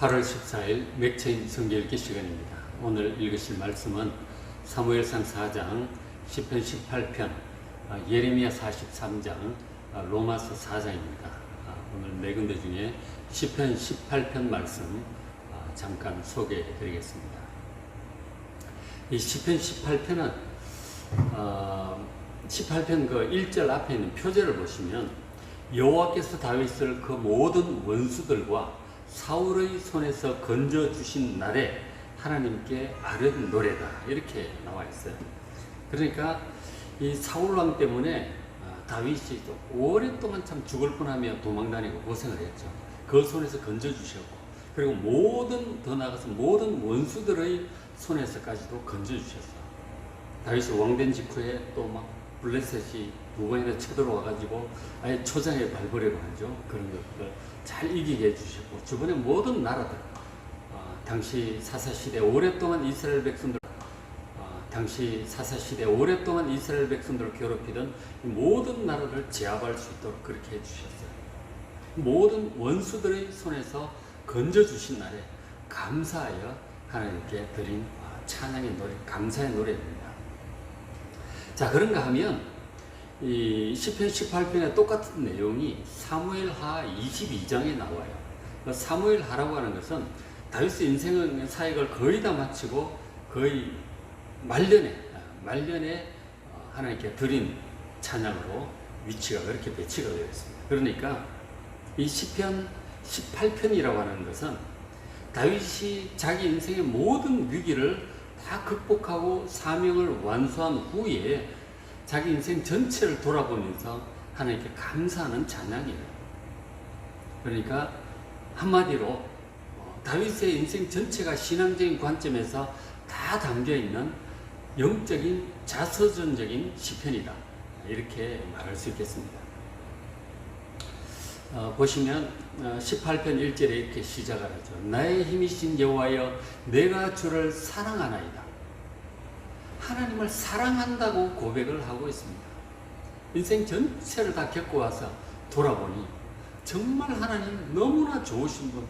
8월 14일 맥체인 성경 읽기 시간입니다. 오늘 읽으실 말씀은 사무엘상 4장, 시편 18편, 예레미야 43장, 로마서 4장입니다. 오늘 네 군데 중에 시편 18편 말씀 잠깐 소개해 드리겠습니다. 이 시편 18편은 18편 그 1절 앞에 있는 표제를 보시면 여호와께서 다윗을 그 모든 원수들과 사울의 손에서 건져주신 날에 하나님께 아뢰는 노래다, 이렇게 나와 있어요. 그러니까 이 사울왕 때문에 다윗이 오랫동안 참 죽을 뻔하며 도망다니고 고생을 했죠. 그 손에서 건져주셨고, 그리고 더 나아가서 모든 원수들의 손에서까지도 건져주셨어요. 다윗이 왕된 직후에 또 막 블레셋이 두 번이나 쳐들어와가지고 아예 초장에 발버리고 하죠. 그런 것들 잘 이기게 해주셨고, 주변의 모든 나라들, 당시 사사시대 오랫동안 이스라엘 백성들을 괴롭히던 모든 나라를 제압할 수 있도록 그렇게 해주셨어요. 모든 원수들의 손에서 건져주신 날에 감사하여 하나님께 드린 찬양의 노래, 감사의 노래입니다. 자, 그런가 하면 이 시편 18편의 똑같은 내용이 사무엘하 22장에 나와요. 사무엘하라고 하는 것은 다윗의 인생의 사역을 거의 다 마치고 거의 말년에 하나님께 드린 찬양으로 위치가 그렇게 배치가 되어 있습니다. 그러니까 이 시편 18편이라고 하는 것은 다윗이 자기 인생의 모든 위기를 다 극복하고 사명을 완수한 후에 자기 인생 전체를 돌아보면서 하나님께 감사하는 찬양이에요. 그러니까 한마디로 다윗의 인생 전체가 신앙적인 관점에서 다 담겨있는 영적인 자서전적인 시편이다, 이렇게 말할 수 있겠습니다. 보시면 18편 1절에 이렇게 시작을 하죠. 나의 힘이신 여호와여, 내가 주를 사랑하나이다. 하나님을 사랑한다고 고백을 하고 있습니다. 인생 전체를 다 겪어와서 돌아보니 정말 하나님 너무나 좋으신 분,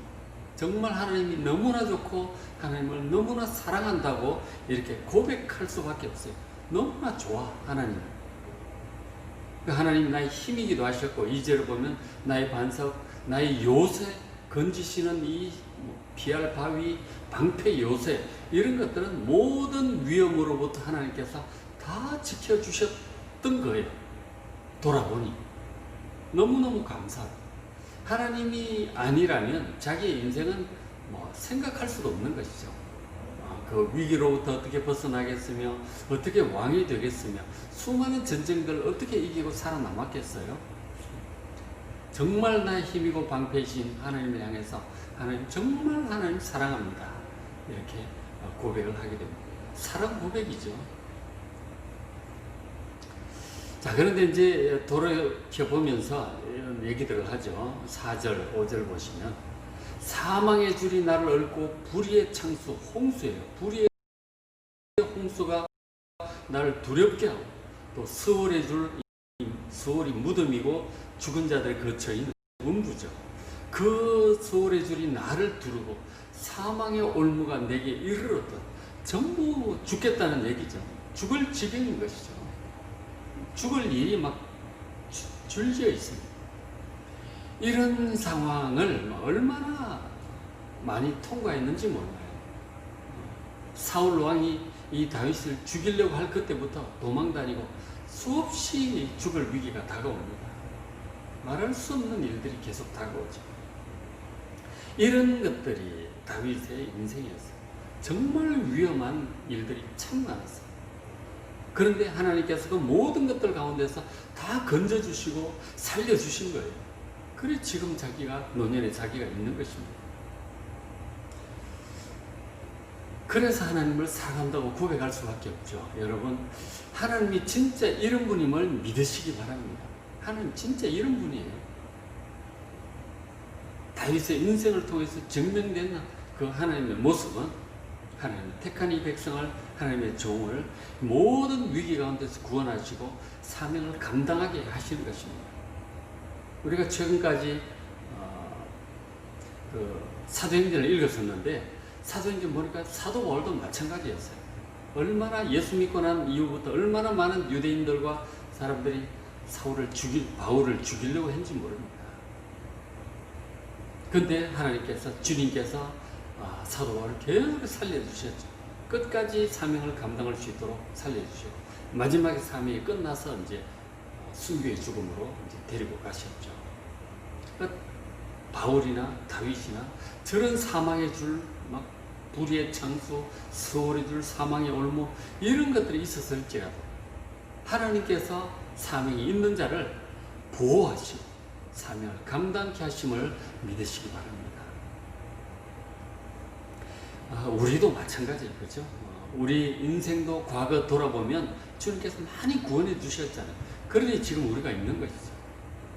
정말 하나님이 너무나 좋고 하나님을 너무나 사랑한다고 이렇게 고백할 수밖에 없어요. 너무나 좋아, 하나님. 하나님 나의 힘이기도 하셨고, 2절을 보면 나의 반석, 나의 요새, 건지시는 이 피할 바위, 방패 요새, 이런 것들은 모든 위험으로부터 하나님께서 다 지켜주셨던 거예요. 돌아보니 너무너무 감사해요. 하나님이 아니라면 자기의 인생은 생각할 수도 없는 것이죠. 그 위기로부터 어떻게 벗어나겠으며, 어떻게 왕이 되겠으며, 수많은 전쟁들을 어떻게 이기고 살아남았겠어요? 정말 나의 힘이고 방패이신 하나님을 향해서 하나님, 정말 하나님 사랑합니다, 이렇게 고백을 하게 됩니다. 사랑 고백이죠. 자, 그런데 이제 돌이켜보면서 이런 얘기들을 하죠. 4절, 5절 보시면 사망의 줄이 나를 얽고 불의의 창수, 홍수예요. 불의의 홍수가 나를 두렵게 하고, 또 스월의 줄, 스월이 무덤이고 죽은 자들이 거쳐있는 음부죠. 그 스월의 줄이 나를 두르고 사망의 올무가 내게 이르렀다. 전부 죽겠다는 얘기죠. 죽을 지경인 것이죠. 죽을 일이 막 줄지어 있습니다. 이런 상황을 얼마나 많이 통과했는지 몰라요. 사울 왕이 이 다윗을 죽이려고 할 그때부터 도망다니고 수없이 죽을 위기가 다가옵니다. 말할 수 없는 일들이 계속 다가오죠. 이런 것들이 다윗의 인생이었어요. 정말 위험한 일들이 참 많았어요. 그런데 하나님께서 그 모든 것들 가운데서 다 건져주시고 살려주신 거예요. 그래 지금 노년에 자기가 있는 것입니다. 그래서 하나님을 사랑한다고 고백할 수밖에 없죠. 여러분, 하나님이 진짜 이런 분임을 믿으시기 바랍니다. 하나님 진짜 이런 분이에요. 다윗의 인생을 통해서 증명된 그 하나님의 모습은, 하나님 택한 이 백성을, 하나님의 종을 모든 위기 가운데서 구원하시고 사명을 감당하게 하시는 것입니다. 우리가 최근까지 사도행전을 읽었었는데 사도행전 보니까 사도 바울도 마찬가지였어요. 얼마나 예수 믿고 난 이후부터 얼마나 많은 유대인들과 사람들이 바울을 죽이려고 했는지 모릅니다. 근데 하나님께서, 주님께서 사도 바울을 계속 살려주셨죠. 끝까지 사명을 감당할 수 있도록 살려주시고, 마지막에 사명이 끝나서 이제 순교의 죽음으로 이제 데리고 가셨죠. 그러니까 바울이나 다윗이나 저런 사망의 줄, 막 불의의 창수, 세월의 줄, 사망의 올무, 이런 것들이 있었을지라도 하나님께서 사명이 있는 자를 보호하시고 사명을 감당케 하심을 믿으시기 바랍니다. 우리도 마찬가지예요. 그렇죠? 우리 인생도 과거 돌아보면 주님께서 많이 구원해 주셨잖아요. 그러니 지금 우리가 있는 것이죠.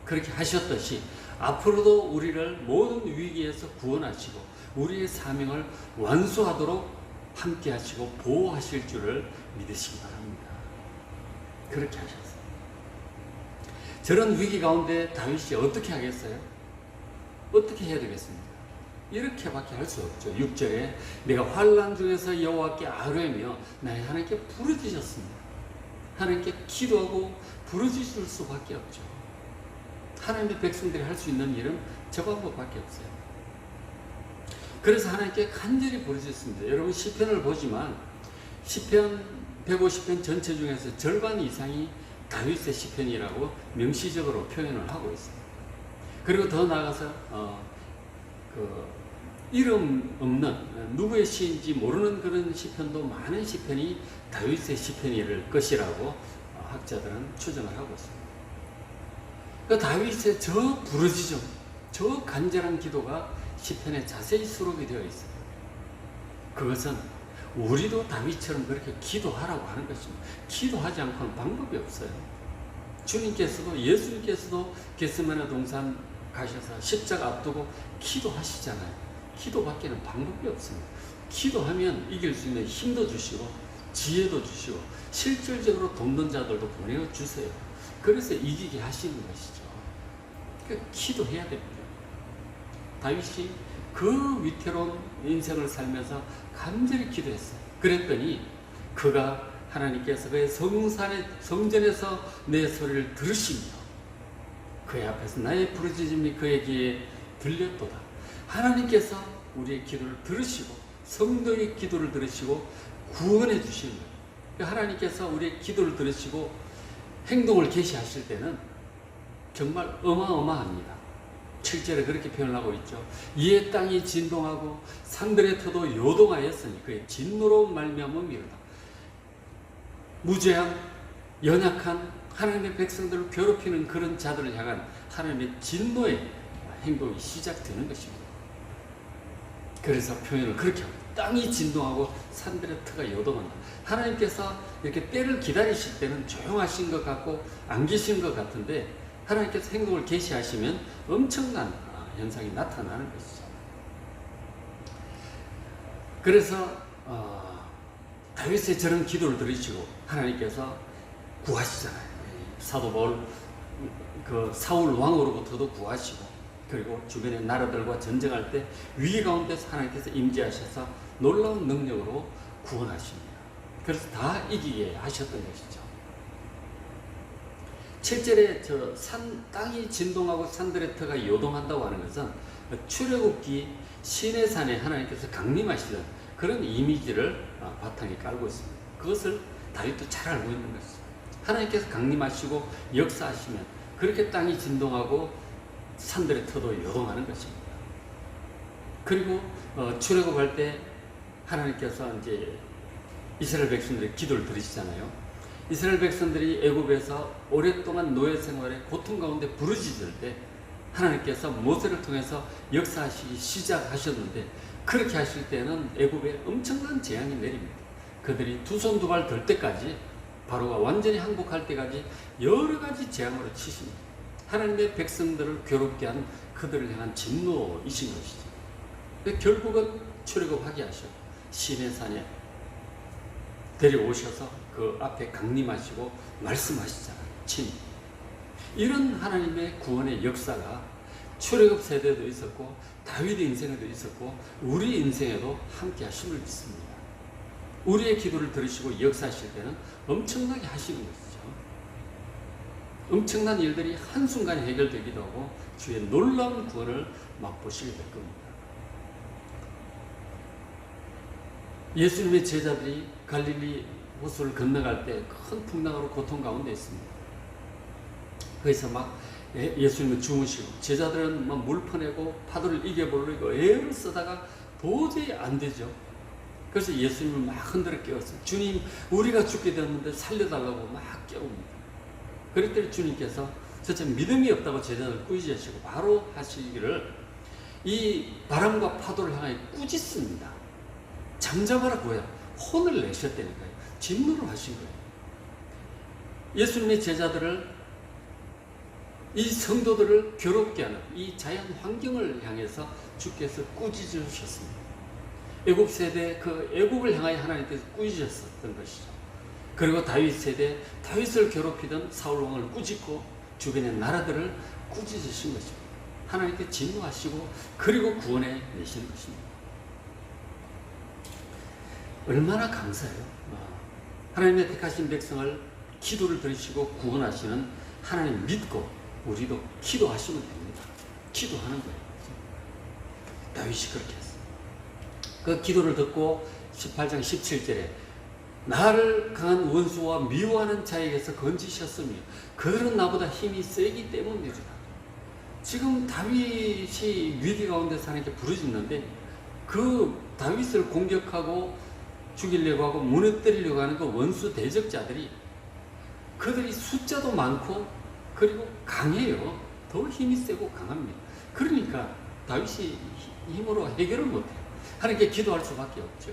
그렇게 하셨듯이 앞으로도 우리를 모든 위기에서 구원하시고 우리의 사명을 완수하도록 함께 하시고 보호하실 줄을 믿으시기 바랍니다. 그렇게 하셨어요. 저런 위기 가운데 다윗이 어떻게 하겠어요? 어떻게 해야 되겠습니까? 이렇게밖에 할 수 없죠. 6절에 내가 환난 중에서 여호와께 아뢰며 나의 하나님께 부르짖었습니다. 하나님께 기도하고 부르짖을 수밖에 없죠. 하나님의 백성들이 할 수 있는 일은 저 방법밖에 없어요. 그래서 하나님께 간절히 부르짖습니다. 여러분 시편을 보지만 시편 150편 전체 중에서 절반 이상이 다윗의 시편이라고 명시적으로 표현을 하고 있어요. 그리고 더 나아가서 이름 없는 누구의 시인지 모르는 그런 시편도 많은 시편이 다윗의 시편일 것이라고 학자들은 추정을 하고 있습니다. 그러니까 다윗의 저 부르짖음, 저 간절한 기도가 시편에 자세히 수록이 되어 있어요. 그것은 우리도 다윗처럼 그렇게 기도하라고 하는 것입니다. 기도하지 않고는 방법이 없어요. 주님께서도, 예수님께서도 겟세마네 동산 가셔서 십자가 앞두고 기도하시잖아요. 기도밖에는 방법이 없습니다. 기도하면 이길 수 있는 힘도 주시고 지혜도 주시고 실질적으로 돕는 자들도 보내주세요. 그래서 이기게 하시는 것이죠. 그러니까 기도해야 됩니다. 다윗이 그 위태로운 인생을 살면서 간절히 기도했어요. 그랬더니 그가 하나님께서 그의 성전에서 내 소리를 들으시며 그의 앞에서 나의 부르짖음이 그의 귀에 들렸도다. 하나님께서 우리의 기도를 들으시고 성도의 기도를 들으시고 구원해 주시는 거예요. 하나님께서 우리의 기도를 들으시고 행동을 개시하실 때는 정말 어마어마합니다. 7절에 그렇게 표현하고 있죠. 이에 땅이 진동하고 산들의 터도 요동하였으니 그의 진노로 말미암음이로다. 무죄한 연약한 하나님의 백성들을 괴롭히는 그런 자들을 향한 하나님의 진노의 행동이 시작되는 것입니다. 그래서 표현을 그렇게 합니다. 땅이 진동하고 산들의 터가 요동한다. 하나님께서 이렇게 때를 기다리실 때는 조용하신 것 같고 안 계신 것 같은데 하나님께서 행동을 개시하시면 엄청난 현상이 나타나는 것이죠. 그래서 다윗의 저런 기도를 들으시고 하나님께서 구하시잖아요. 사도 바울 사울 왕으로부터도 구하시고 그리고 주변의 나라들과 전쟁할 때 위기 가운데서 하나님께서 임재하셔서 놀라운 능력으로 구원하십니다. 그래서 다 이기게 하셨던 것이죠. 7절에 땅이 진동하고 산들의 터가 요동한다고 하는 것은 출애굽기 시내산에 하나님께서 강림하시던 그런 이미지를 바탕에 깔고 있습니다. 그것을 다윗도 잘 알고 있는 것이죠. 하나님께서 강림하시고 역사하시면 그렇게 땅이 진동하고 산들의 터도 요동하는 것입니다. 그리고 출애굽할 때 하나님께서 이제 이스라엘 백성들의 기도를 들으시잖아요. 이스라엘 백성들이 애굽에서 오랫동안 노예 생활의 고통 가운데 부르짖을 때 하나님께서 모세를 통해서 역사하시기 시작하셨는데 그렇게 하실 때는 애굽에 엄청난 재앙이 내립니다. 그들이 두 손 두 발 들 때까지 바로가 완전히 항복할 때까지 여러 가지 재앙으로 치십니다. 하나님의 백성들을 괴롭게 한 그들을 향한 진노이신 것이죠. 결국은 출애굽하게 하셔 시내산에 데려오셔서 그 앞에 강림하시고 말씀하시잖아요. 이런 하나님의 구원의 역사가 출애굽 세대도 있었고 다윗 인생에도 있었고 우리 인생에도 함께 하심을 믿습니다. 우리의 기도를 들으시고 역사하실 때는 엄청나게 하시는 것이죠. 엄청난 일들이 한순간에 해결되기도 하고 주의 놀라운 구원을 맛보시게 될 겁니다. 예수님의 제자들이 갈릴리 호수를 건너갈 때 큰 풍랑으로 고통 가운데 있습니다. 거기서 막 예수님은 주무시고 제자들은 막 물 퍼내고 파도를 이겨보려고 애를 쓰다가 도저히 안 되죠. 그래서 예수님을 막 흔들어 깨웠어요. 주님, 우리가 죽게 되었는데 살려달라고 막 깨웁니다. 그랬더니 주님께서 저처 믿음이 없다고 제자들을 꾸짖으시고 바로 하시기를 이 바람과 파도를 향하여 꾸짖습니다. 잠잠하라 구야 혼을 내셨다니까요. 진노를 하신 거예요. 예수님의 제자들을 이 성도들을 괴롭게 하는 이 자연 환경을 향해서 주께서 꾸짖으셨습니다. 애굽 세대 그 애굽을 향하여 하나님께서 꾸짖으셨던 것이죠. 그리고 다윗 세대 다윗을 괴롭히던 사울 왕을 꾸짖고 주변의 나라들을 꾸짖으신 것입니다. 하나님께 진노하시고 그리고 구원해 내시는 것입니다. 얼마나 감사해요. 하나님의 택하신 백성을 기도를 들으시고 구원하시는 하나님 믿고 우리도 기도하시면 됩니다. 기도하는 거예요. 다윗이 그렇게 했어요. 그 기도를 듣고 18장 17절에 나를 강한 원수와 미워하는 자에게서 건지셨으며 그들은 나보다 힘이 세기 때문이로다. 지금 다윗이 위기 가운데서 하나님께 부르짖는데 그 다윗을 공격하고 죽이려고 하고 무너뜨리려고 하는 그 원수 대적자들이 그들이 숫자도 많고 그리고 강해요. 더 힘이 세고 강합니다. 그러니까 다윗이 힘으로 해결을 못해요. 하나님께 기도할 수밖에 없죠.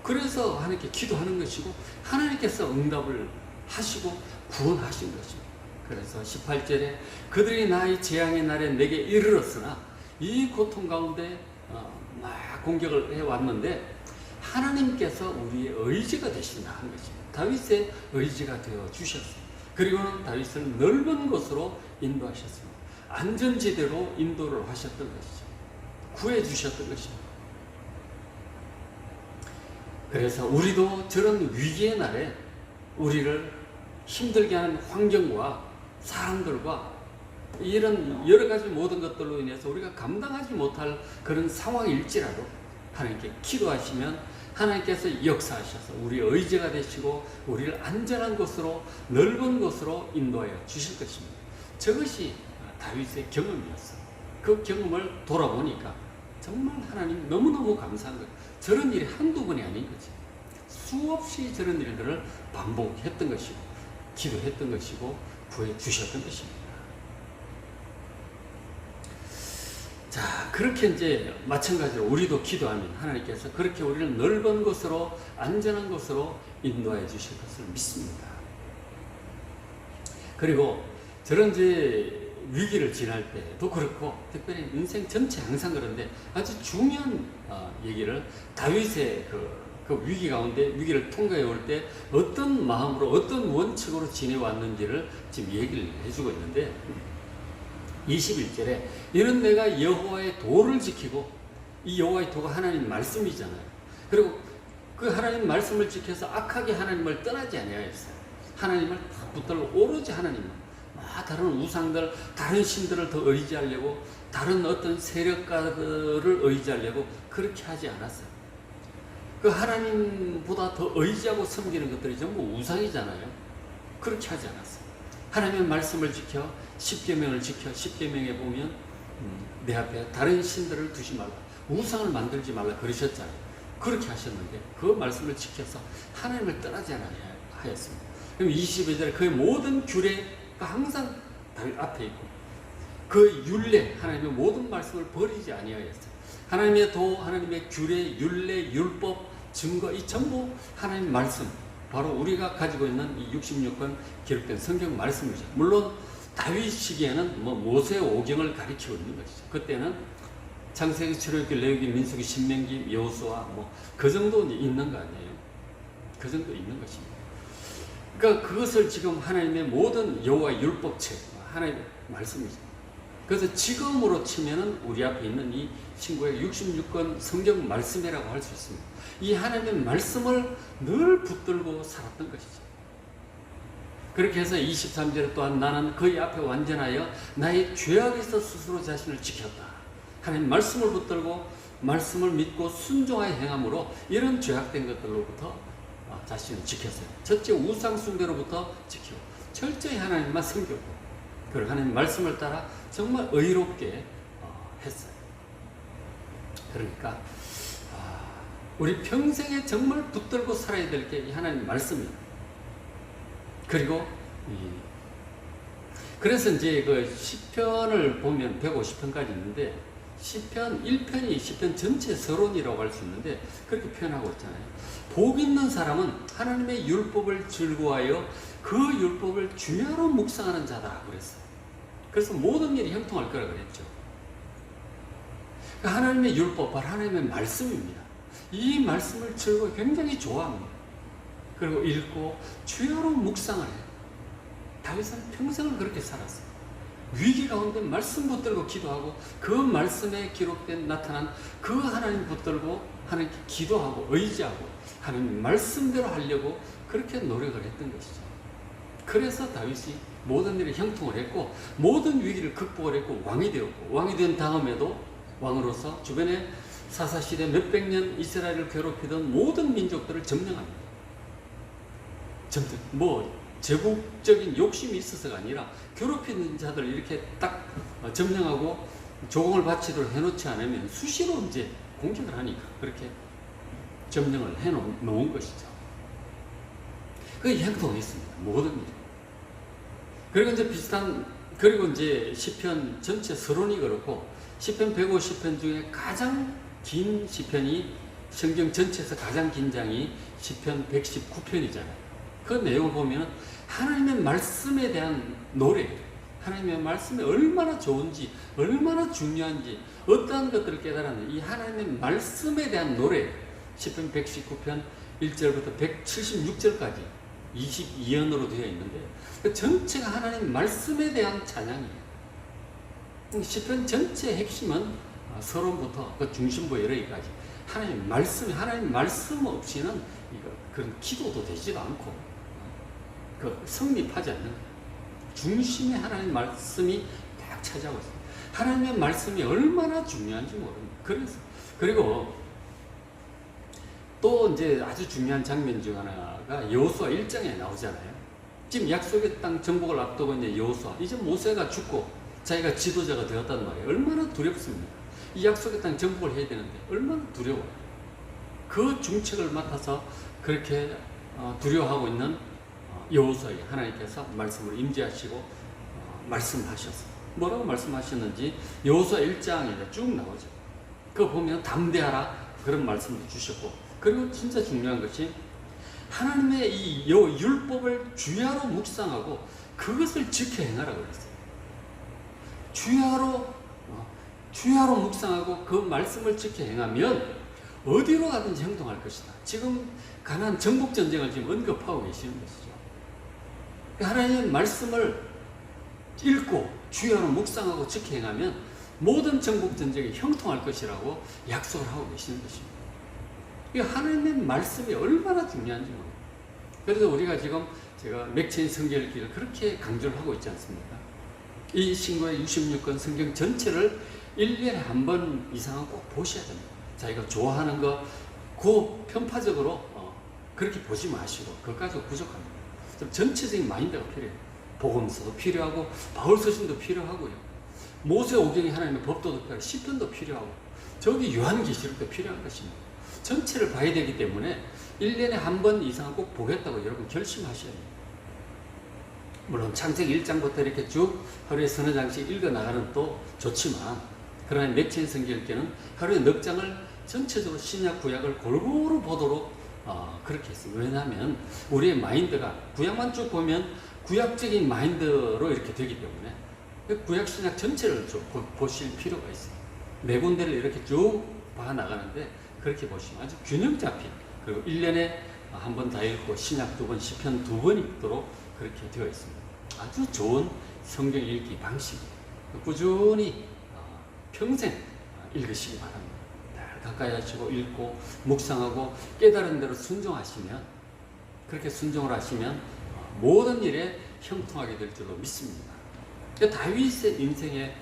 그래서 하나님께 기도하는 것이고 하나님께서 응답을 하시고 구원하신 것입니다. 그래서 18절에 그들이 나의 재앙의 날에 내게 이르렀으나 이 고통 가운데 막 공격을 해왔는데 하나님께서 우리의 의지가 되신다 한 것입니다. 다윗의 의지가 되어 주셨어요. 그리고는 다윗을 넓은 곳으로 인도하셨습니다. 안전지대로 인도를 하셨던 것이죠. 구해 주셨던 것입니다. 그래서 우리도 저런 위기의 날에 우리를 힘들게 하는 환경과 사람들과 이런 여러 가지 모든 것들로 인해서 우리가 감당하지 못할 그런 상황일지라도 하나님께 기도하시면 하나님께서 역사하셔서 우리의 의지가 되시고 우리를 안전한 곳으로 넓은 곳으로 인도하여 주실 것입니다. 저것이 다윗의 경험이었어요. 그 경험을 돌아보니까 정말 하나님 너무너무 감사한 거예요. 저런 일이 한두 번이 아닌 거지. 수없이 저런 일들을 반복했던 것이고 기도했던 것이고 구해 주셨던 것입니다. 자, 그렇게 이제 마찬가지로 우리도 기도하면 하나님께서 그렇게 우리를 넓은 곳으로 안전한 곳으로 인도해 주실 것을 믿습니다. 그리고 저런 이제 위기를 지날 때도 그렇고 특별히 인생 전체 항상 그런데 아주 중요한 얘기를 다윗의 그 위기 가운데 위기를 통과해 올 때 어떤 마음으로 어떤 원칙으로 지내왔는지를 지금 얘기를 해주고 있는데 21절에 이는 내가 여호와의 도를 지키고 이 여호와의 도가 하나님 말씀이잖아요. 그리고 그 하나님 말씀을 지켜서 악하게 하나님을 떠나지 아니하였어요. 하나님을 다 붙들고 오로지 하나님만 다른 우상들, 다른 신들을 더 의지하려고 다른 어떤 세력가들을 의지하려고 그렇게 하지 않았어요. 그 하나님보다 더 의지하고 섬기는 것들이 전부 우상이잖아요. 그렇게 하지 않았어요. 하나님의 말씀을 지켜 십계명을 지켜 십계명에 보면 내 앞에 다른 신들을 두지 말라, 우상을 만들지 말라 그러셨잖아요. 그렇게 하셨는데 그 말씀을 지켜서 하나님을 떠나지 않았습니다. 그럼 22절에 그의 모든 규례가 항상 다윗 앞에 있고 그 율례, 하나님의 모든 말씀을 버리지 아니하였어요. 하나님의 도, 하나님의 규례, 율례, 율법, 증거 이 전부 하나님 말씀, 바로 우리가 가지고 있는 이 66권 기록된 성경 말씀이죠. 물론 다윗 시기에는 모세 오경을 가리키고 있는 것이죠. 그때는 창세기, 출애굽기, 레위기, 민수기, 신명기, 여호수아 그 정도 있는 거 아니에요. 그 정도 있는 것입니다. 그러니까 그것을 지금 하나님의 모든 여호와의 율법책, 하나님의 말씀이죠. 그래서 지금으로 치면은 우리 앞에 있는 이 신구약 66권 성경 말씀이라고 할 수 있습니다. 이 하나님의 말씀을 늘 붙들고 살았던 것이죠. 그렇게 해서 23절에 또한 나는 그의 앞에 완전하여 나의 죄악에서 스스로 자신을 지켰다. 하나님 말씀을 붙들고 말씀을 믿고 순종하여 행함으로 이런 죄악된 것들로부터 자신을 지켰어요. 첫째 우상 숭배로부터 지키고 철저히 하나님만 섬겼고 그리고 하나님 말씀을 따라 정말 의롭게 했어요. 그러니까 우리 평생에 정말 붙들고 살아야 될 게 이 하나님 말씀이에요. 그리고 그래서 이제 그 시편을 보면 150편까지 있는데 시편 1편이 시편 전체 서론이라고 할 수 있는데 그렇게 표현하고 있잖아요. 복 있는 사람은 하나님의 율법을 즐거워하여 그 율법을 주야로 묵상하는 자다 그랬어요. 그래서 모든 일이 형통할 거라 그랬죠. 그러니까 하나님의 율법, 바로 하나님의 말씀입니다. 이 말씀을 즐거워 굉장히 좋아합니다. 그리고 읽고 주야로 묵상을 해요. 다윗은 평생을 그렇게 살았어요. 위기 가운데 말씀 붙들고 기도하고 그 말씀에 기록된 나타난 그 하나님 붙들고 하나님께 기도하고 의지하고 하나님 말씀대로 하려고 그렇게 노력을 했던 것이죠. 그래서 다윗이 모든 일을 형통을 했고 모든 위기를 극복을 했고 왕이 되었고 왕이 된 다음에도 왕으로서 주변에 사사시대 몇백 년 이스라엘을 괴롭히던 모든 민족들을 점령합니다. 제국적인 욕심이 있어서가 아니라 괴롭히는 자들을 이렇게 딱 점령하고 조공을 바치도록 해놓지 않으면 수시로 이제 공격을 하니까 그렇게 점령을 해놓은 것이죠. 그게 형통했습니다. 모든 일. 그리고 이제 그리고 이제 시편 전체 서론이 그렇고 시편 150편 중에 가장 긴 시편이 성경 전체에서 가장 긴 장이 시편 119편이잖아요. 그 내용을 보면 하나님의 말씀에 대한 노래, 하나님의 말씀이 얼마나 좋은지, 얼마나 중요한지, 어떠한 것들을 깨달았는지 이 하나님의 말씀에 대한 노래, 시편 119편 1절부터 176절까지 22연으로 되어 있는데 그 전체가 하나님 말씀에 대한 찬양이에요. 시편 전체의 핵심은 서론부터 그 중심부에 이르기까지 하나님 말씀 없이는 그런 기도도 되지도 않고 성립하지 않는 거예요. 중심에 하나님 말씀이 딱 차지하고 있어요. 하나님의 말씀이 얼마나 중요한지 모릅니다. 그리고 또 이제 아주 중요한 장면 중 하나가 여호수아 1장에 나오잖아요. 지금 약속의 땅 정복을 앞두고 이제 여호수아, 이제 모세가 죽고 자기가 지도자가 되었단 말이에요. 얼마나 두렵습니까? 이 약속의 땅 정복을 해야 되는데 얼마나 두려워요. 그 중책을 맡아서 그렇게 두려워하고 있는 여호수아에게 하나님께서 말씀을 임재하시고 말씀하셨어요. 뭐라고 말씀하셨는지 여호수아 1장에 쭉 나오죠. 그거 보면 담대하라 그런 말씀도 주셨고, 그리고 진짜 중요한 것이 하나님의 이 율법을 주야로 묵상하고 그것을 지켜 행하라고 그랬어요. 주야로 묵상하고 그 말씀을 지켜 행하면 어디로 가든지 행동할 것이다. 지금 가나안 정복 전쟁을 지금 언급하고 계시는 것이죠. 하나님의 말씀을 읽고 주야로 묵상하고 지켜 행하면 모든 정복 전쟁이 형통할 것이라고 약속을 하고 계시는 것입니다. 하나님의 말씀이 얼마나 중요한지 모릅니다. 그래서 우리가 지금 제가 맥체인 성경 읽기를 그렇게 강조를 하고 있지 않습니까? 이 신구약 66권 성경 전체를 1년에 한 번 이상은 꼭 보셔야 됩니다. 자기가 좋아하는 거, 그 편파적으로 그렇게 보지 마시고 그것 가지고 부족합니다. 좀 전체적인 마인드가 필요해요. 복음서도 필요하고 바울 서신도 필요하고요. 모세오경이 하나님의 법도도 필요하고 시편도 필요하고 저기 요한계시록도 필요한 것입니다. 전체를 봐야 되기 때문에 1년에 한 번 이상 꼭 보겠다고 여러분 결심하셔야 돼요. 물론 창세기 1장부터 이렇게 쭉 하루에 서너 장씩 읽어나가는 또 좋지만, 그러나 맥체인 성경 읽기는 하루에 넉 장을 전체적으로 신약 구약을 골고루 보도록 그렇게 했습니다. 왜냐하면 우리의 마인드가 구약만 쭉 보면 구약적인 마인드로 이렇게 되기 때문에 구약 신약 전체를 좀 보실 필요가 있어요. 네 군데를 이렇게 쭉 봐 나가는데 그렇게 보시면 아주 균형 잡힌, 그리고 1년에 한 번 다 읽고 신약 2번, 시편 2번 읽도록 그렇게 되어 있습니다. 아주 좋은 성경 읽기 방식이에요. 꾸준히 평생 읽으시기 바랍니다. 늘 가까이 하시고 읽고 묵상하고 깨달은 대로 순종하시면, 그렇게 순종을 하시면 모든 일에 형통하게 될 줄로 믿습니다. 다윗의 인생에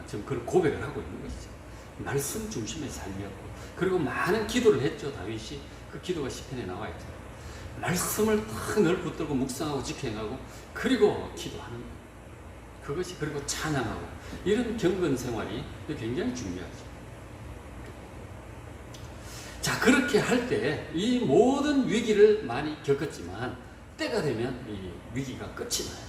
지금 그런 고백을 하고 있는 것이죠. 말씀 중심의 삶이었고, 그리고 많은 기도를 했죠. 다윗이 그 기도가 시편에 나와 있죠. 말씀을 늘 붙들고 묵상하고 직행하고, 그리고 기도하는 그것이, 그리고 찬양하고, 이런 경건 생활이 굉장히 중요하죠. 자, 그렇게 할 때 이 모든 위기를 많이 겪었지만 때가 되면 이 위기가 끝이 나요.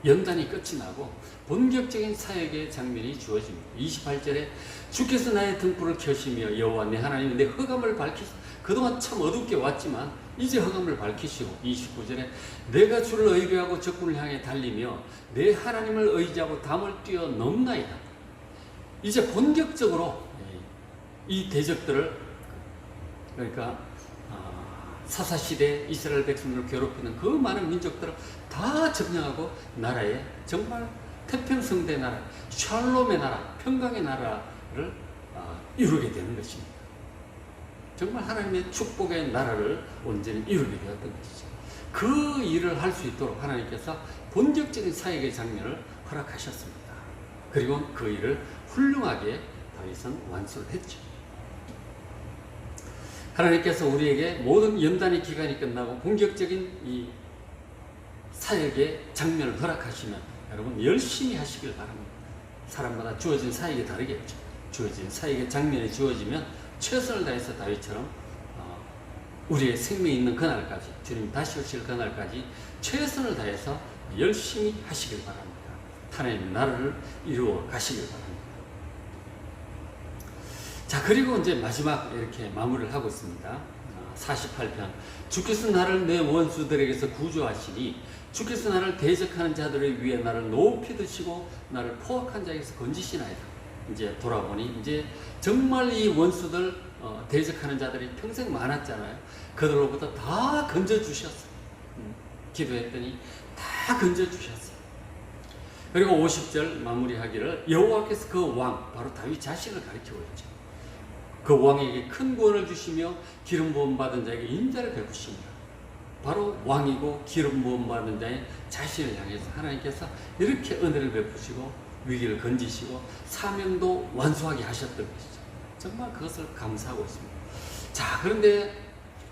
연단이 끝이 나고 본격적인 사역의 장면이 주어집니다. 28절에 주께서 나의 등불을 켜시며 여호와 내 하나님 내 흑암을 밝히시, 그동안 참 어둡게 왔지만 이제 흑암을 밝히시고, 29절에 내가 주를 의뢰하고 적군을 향해 달리며 내 하나님을 의지하고 담을 뛰어넘나이다. 이제 본격적으로 이 대적들을, 그러니까 사사시대 이스라엘 백성들을 괴롭히는 그 많은 민족들을 다 점령하고 나라에 정말 태평성대 나라, 샬롬의 나라, 평강의 나라를 이루게 되는 것입니다. 정말 하나님의 축복의 나라를 온전히 이루게 되었던 것이죠. 그 일을 할 수 있도록 하나님께서 본격적인 사역의 장면을 허락하셨습니다. 그리고 그 일을 훌륭하게 다윗은 완수를 했죠. 하나님께서 우리에게 모든 연단의 기간이 끝나고 본격적인 이 사역의 장면을 허락하시면 여러분 열심히 하시길 바랍니다. 사람마다 주어진 사역이 다르겠죠. 주어진 사역의 장면이 주어지면 최선을 다해서 다윗처럼 우리의 생명이 있는 그날까지, 주님 다시 오실 그날까지 최선을 다해서 열심히 하시길 바랍니다. 하나님의 나라를 이루어 가시길 바랍니다. 자, 그리고 이제 마지막 이렇게 마무리를 하고 있습니다. 48편. 주께서 나를 내 원수들에게서 구조하시니 주께서 나를 대적하는 자들을 위해 나를 높이 드시고 나를 포악한 자에게서 건지시나이다. 이제 돌아보니 이제 정말 이 원수들 대적하는 자들이 평생 많았잖아요. 그들로부터 다 건져주셨어요. 기도했더니 다 건져주셨어요. 그리고 50절 마무리하기를 여호와께서 그 왕, 바로 다윗 자신을 가리키고 있죠. 그 왕에게 큰 구원을 주시며 기름 부음 받은 자에게 인자를 베푸십니다. 바로 왕이고 기름 부음 받은 자의 자신을 향해서 하나님께서 이렇게 은혜를 베푸시고 위기를 건지시고 사명도 완수하게 하셨던 것이죠. 정말 그것을 감사하고 있습니다. 자, 그런데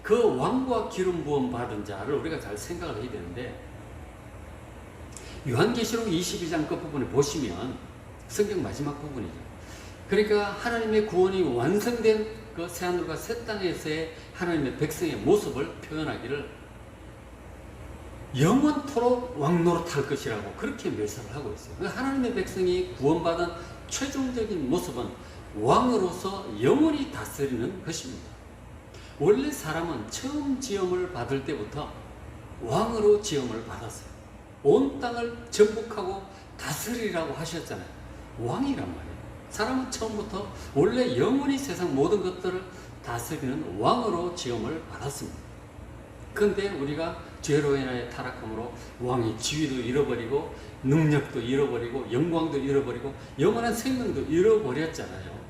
그 왕과 기름 부음 받은 자를 우리가 잘 생각을 해야 되는데, 요한계시록 22장 끝부분에 보시면 성경 마지막 부분이죠. 그러니까 하나님의 구원이 완성된 그 새하늘과 새 땅에서의 하나님의 백성의 모습을 표현하기를 영원토록 왕노릇할 것이라고 그렇게 묘사를 하고 있어요. 그러니까 하나님의 백성이 구원받은 최종적인 모습은 왕으로서 영원히 다스리는 것입니다. 원래 사람은 처음 지음을 받을 때부터 왕으로 지음을 받았어요. 온 땅을 정복하고 다스리라고 하셨잖아요. 왕이란 말이에요. 사람은 처음부터 원래 영원히 세상 모든 것들을 다스리는 왕으로 지음을 받았습니다. 그런데 우리가 죄로 인하여 타락함으로 왕의 지위도 잃어버리고 능력도 잃어버리고 영광도 잃어버리고 영원한 생명도 잃어버렸잖아요.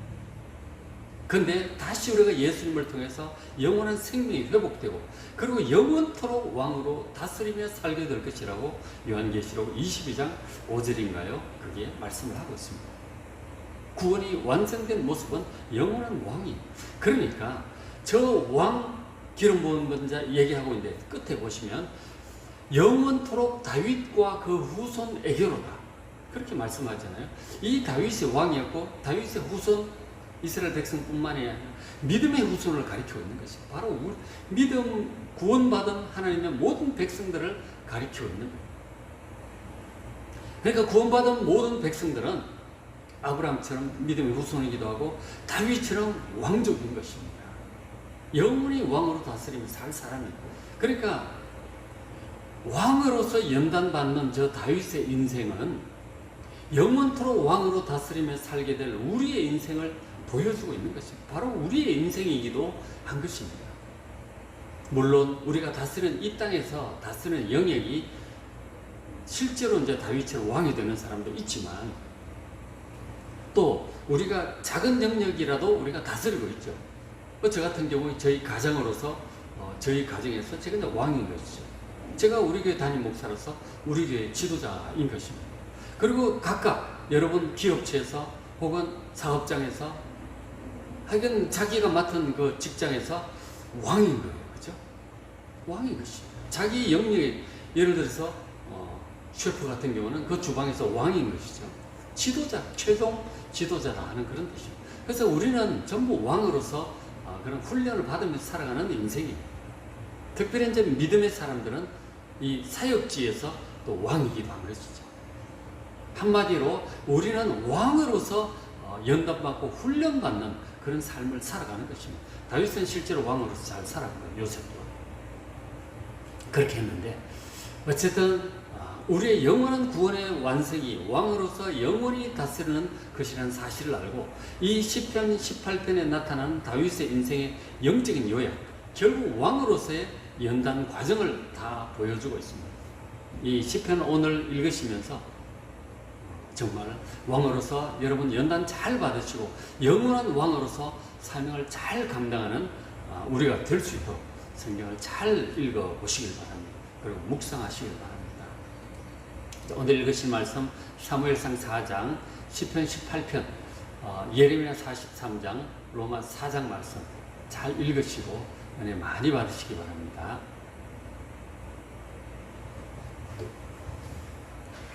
그런데 다시 우리가 예수님을 통해서 영원한 생명이 회복되고 그리고 영원토록 왕으로 다스리며 살게 될 것이라고 요한계시록 22장 5절인가요? 그게 말씀을 하고 있습니다. 구원이 완성된 모습은 영원한 왕이에요. 그러니까 저 왕 기름 부은 받은 자 얘기하고 있는데 끝에 보시면 영원토록 다윗과 그 후손에게로다 그렇게 말씀하잖아요. 이 다윗이 왕이었고 다윗의 후손 이스라엘 백성뿐만이 아니라 믿음의 후손을 가리키고 있는 것이 바로 믿음 구원받은 하나님의 모든 백성들을 가리키고 있는 거예요. 그러니까 구원받은 모든 백성들은 아브라함처럼 믿음의 후손이기도 하고 다윗처럼 왕족인 것입니다. 영원히 왕으로 다스리며 살 사람이고, 그러니까 왕으로서 연단받는 저 다윗의 인생은 영원토록 왕으로 다스리며 살게 될 우리의 인생을 보여주고 있는 것입니다. 바로 우리의 인생이기도 한 것입니다. 물론 우리가 다스리는 이 땅에서 다스리는 영역이 실제로 이제 다윗처럼 왕이 되는 사람도 있지만 또 우리가 작은 영역이라도 우리가 다스리고 있죠. 저 같은 경우 저희 가정으로서 저희 가정에서 제가 이제 왕인 것이죠. 제가 우리 교회 담임 목사로서 우리 교회 지도자인 것입니다. 그리고 각각 여러분 기업체에서 혹은 사업장에서 하여간 자기가 맡은 그 직장에서 왕인 거예요. 그죠? 왕인 것이죠. 자기 영역에 예를 들어서 셰프 같은 경우는 그 주방에서 왕인 것이죠. 지도자, 최종 지도자라 하는 그런 뜻이죠. 그래서 우리는 전부 왕으로서 그런 훈련을 받으면서 살아가는 인생이에요. 특별히 이제 믿음의 사람들은 이 사역지에서 또 왕이기도 한 것이죠. 한마디로 우리는 왕으로서 연단받고 훈련받는 그런 삶을 살아가는 것입니다. 다윗은 실제로 왕으로서 잘 살았고요. 요셉도 그렇게 했는데 어쨌든 우리의 영원한 구원의 완성이 왕으로서 영원히 다스리는 것이라는 사실을 알고 이 시편 18편에 나타나는 다윗의 인생의 영적인 요약, 결국 왕으로서의 연단 과정을 다 보여주고 있습니다. 이 시편 오늘 읽으시면서 정말 왕으로서 여러분 연단 잘 받으시고 영원한 왕으로서 사명을 잘 감당하는 우리가 될 수 있도록 성경을 잘 읽어보시길 바랍니다. 그리고 묵상하시길 바랍니다. 오늘 읽으신 말씀 사무엘상 4장, 시편 18편, 예레미야 43장, 로마 4장 말씀 잘 읽으시고 은혜 많이 받으시기 바랍니다.